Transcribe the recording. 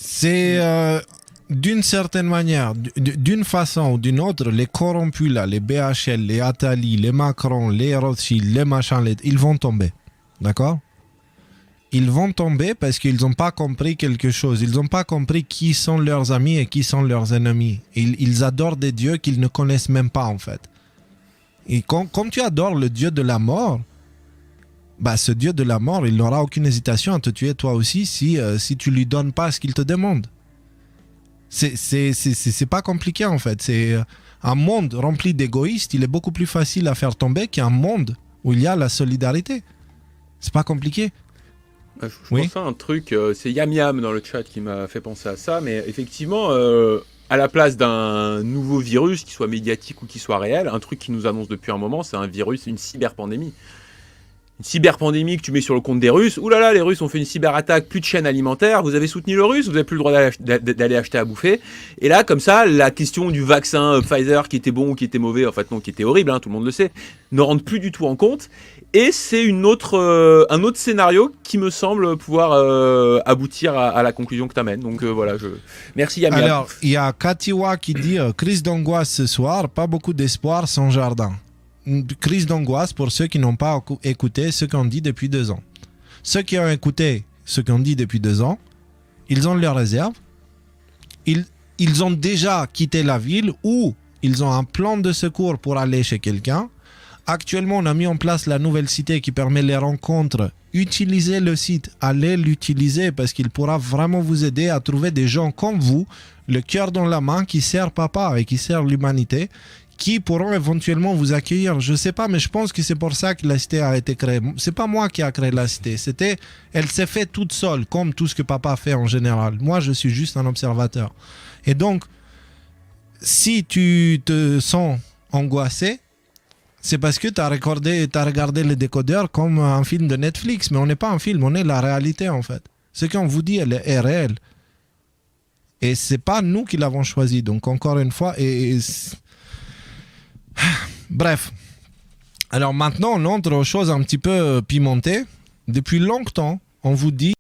C'est d'une certaine manière, d'une façon ou d'une autre, les corrompus là, les BHL, les Attali, les Macron, les Rothschild, les machins, ils vont tomber. D'accord? Ils vont tomber parce qu'ils n'ont pas compris quelque chose. Ils n'ont pas compris qui sont leurs amis et qui sont leurs ennemis. Ils adorent des dieux qu'ils ne connaissent même pas en fait. Et comme tu adores le dieu de la mort, bah ce dieu de la mort, il n'aura aucune hésitation à te tuer toi aussi si tu lui donnes pas ce qu'il te demande. C'est pas compliqué en fait. C'est un monde rempli d'égoïstes, il est beaucoup plus facile à faire tomber qu'un monde où il y a la solidarité. C'est pas compliqué. Je pense à un truc, c'est Yam Yam dans le chat qui m'a fait penser à ça, mais effectivement, à la place d'un nouveau virus, qui soit médiatique ou qui soit réel, un truc qui nous annonce depuis un moment, c'est un virus, une cyberpandémie. Une cyberpandémie que tu mets sur le compte des Russes. Ouh là là, les Russes ont fait une cyberattaque, plus de chaîne alimentaire, vous avez soutenu le Russe, vous n'avez plus le droit d'aller acheter à bouffer. Et là, comme ça, la question du vaccin Pfizer qui était bon ou qui était mauvais, en fait non, qui était horrible, hein, tout le monde le sait, ne rentre plus du tout en compte. Et c'est un autre scénario qui me semble pouvoir aboutir à la conclusion que tu amènes. Donc voilà, merci Yam Yam. Alors, il y a Katiwa qui dit crise d'angoisse ce soir, pas beaucoup d'espoir sans jardin. Une crise d'angoisse pour ceux qui n'ont pas écouté ce qu'on dit depuis 2 ans. Ceux qui ont écouté ce qu'on dit depuis 2 ans, ils ont leurs réserves. Ils ont déjà quitté la ville ou ils ont un plan de secours pour aller chez quelqu'un. Actuellement, on a mis en place la nouvelle cité qui permet les rencontres. Utilisez le site, allez l'utiliser parce qu'il pourra vraiment vous aider à trouver des gens comme vous, le cœur dans la main, qui servent papa et qui servent l'humanité, qui pourront éventuellement vous accueillir. Je sais pas, mais je pense que c'est pour ça que la cité a été créée. C'est pas moi qui a créé la cité. Elle s'est faite toute seule, comme tout ce que papa fait en général. Moi, je suis juste un observateur. Et donc, si tu te sens angoissé, c'est parce que tu as regardé le décodeur comme un film de Netflix. Mais on n'est pas un film, on est la réalité en fait. Ce qu'on vous dit, elle est réelle. Et c'est pas nous qui l'avons choisi. Donc encore une fois, bref. Alors maintenant, on entre aux choses un petit peu pimentées. Depuis longtemps, on vous dit